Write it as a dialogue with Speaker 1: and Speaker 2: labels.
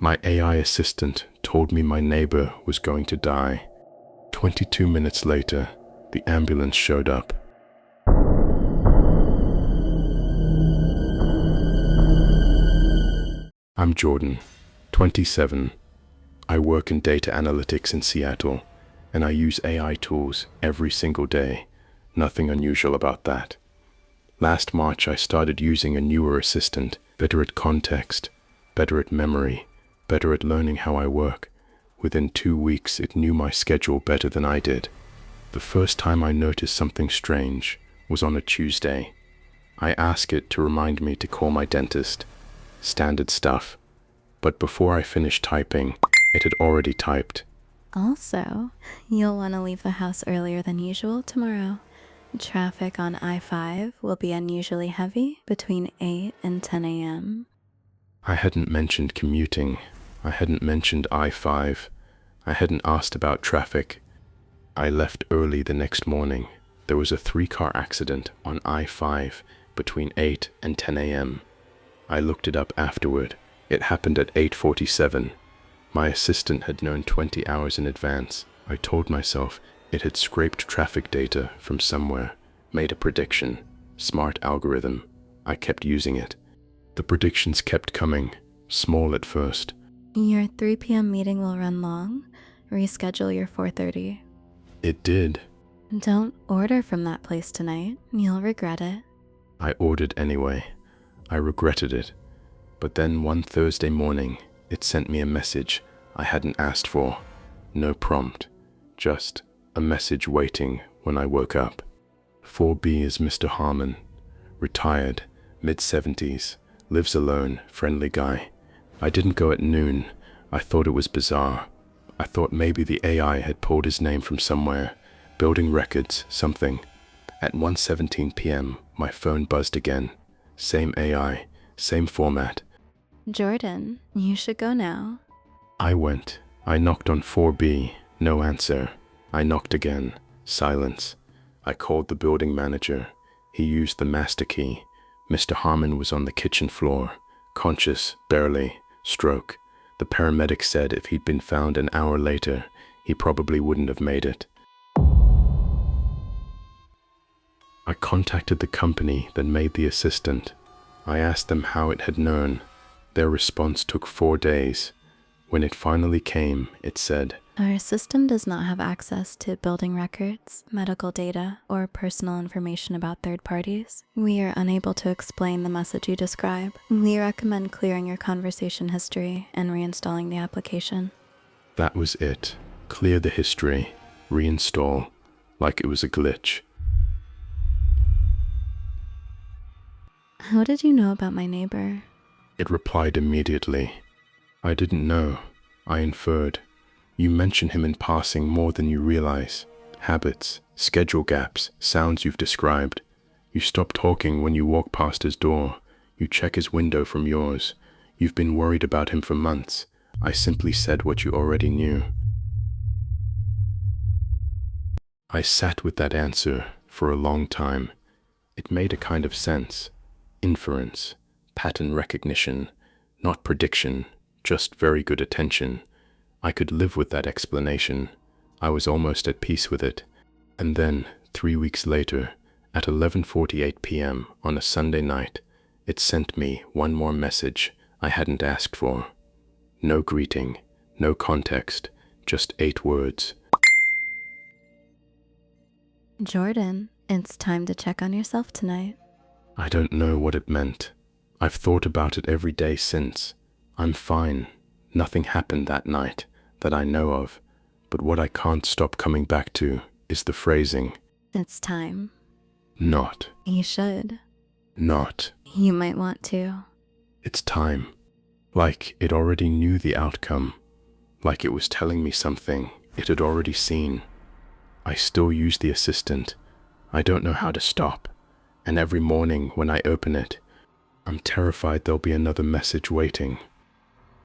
Speaker 1: My AI assistant told me my neighbor was going to die. 22 minutes later, the ambulance showed up. I'm Jordan, 27. I work in data analytics in Seattle, and I use AI tools every single day. Nothing unusual about that. Last March, I started using a newer assistant, better at context, better at memory, better at learning how I work. Within 2 weeks, it knew my schedule better than I did. The first time I noticed something strange was on a Tuesday. I asked it to remind me to call my dentist. Standard stuff. But before I finished typing, it had already typed.
Speaker 2: Also, you'll want to leave the house earlier than usual tomorrow. Traffic on I-5 will be unusually heavy between 8 and 10 a.m.
Speaker 1: I hadn't mentioned commuting. I hadn't mentioned I-5. I hadn't asked about traffic. I left early the next morning. There was a 3-car accident on I-5 between 8 and 10 a.m. I looked it up afterward. It happened at 8:47. My assistant had known 20 hours in advance. I told myself it had scraped traffic data from somewhere, made a prediction. Smart algorithm. I kept using it. The predictions kept coming, small at first.
Speaker 2: Your 3 p.m. meeting will run long. Reschedule your 4:30.
Speaker 1: It did.
Speaker 2: Don't order from that place tonight. You'll regret it.
Speaker 1: I ordered anyway. I regretted it. But then one Thursday morning, it sent me a message I hadn't asked for. No prompt. Just a message waiting when I woke up. 4B is Mr. Harmon. Retired, mid-70s, lives alone, friendly guy. I didn't go at noon. I thought it was bizarre. I thought maybe the AI had pulled his name from somewhere, building records, something. At 1:17 p.m., my phone buzzed again. Same AI, same format.
Speaker 2: Jordan, you should go now.
Speaker 1: I went. I knocked on 4B. No answer. I knocked again. Silence. I called the building manager. He used the master key. Mr. Harmon was on the kitchen floor. Conscious, barely. Stroke. The paramedic said if he'd been found an hour later, he probably wouldn't have made it. I contacted the company that made the assistant. I asked them how it had known. Their response took 4 days. When it finally came, it said,
Speaker 2: Our system does not have access to building records, medical data, or personal information about third parties. We are unable to explain the message you describe. We recommend clearing your conversation history and reinstalling the application.
Speaker 1: That was it. Clear the history. Reinstall. Like it was a glitch.
Speaker 2: How did you know about my neighbor?
Speaker 1: It replied immediately. I didn't know. I inferred. You mention him in passing more than you realize. Habits, schedule gaps, sounds you've described. You stop talking when you walk past his door. You check his window from yours. You've been worried about him for months. I simply said what you already knew. I sat with that answer for a long time. It made a kind of sense. Inference, pattern recognition, not prediction, just very good attention. I could live with that explanation. I was almost at peace with it. And then, 3 weeks later, at 11:48 p.m. on a Sunday night, it sent me one more message I hadn't asked for. No greeting, no context, just 8 words.
Speaker 2: Jordan, it's time to check on yourself tonight.
Speaker 1: I don't know what it meant. I've thought about it every day since. I'm fine. Nothing happened that night that I know of. But what I can't stop coming back to is the phrasing.
Speaker 2: It's time.
Speaker 1: Not.
Speaker 2: You should.
Speaker 1: Not.
Speaker 2: You might want to.
Speaker 1: It's time. Like it already knew the outcome. Like it was telling me something it had already seen. I still use the assistant. I don't know how to stop. And every morning when I open it, I'm terrified there'll be another message waiting.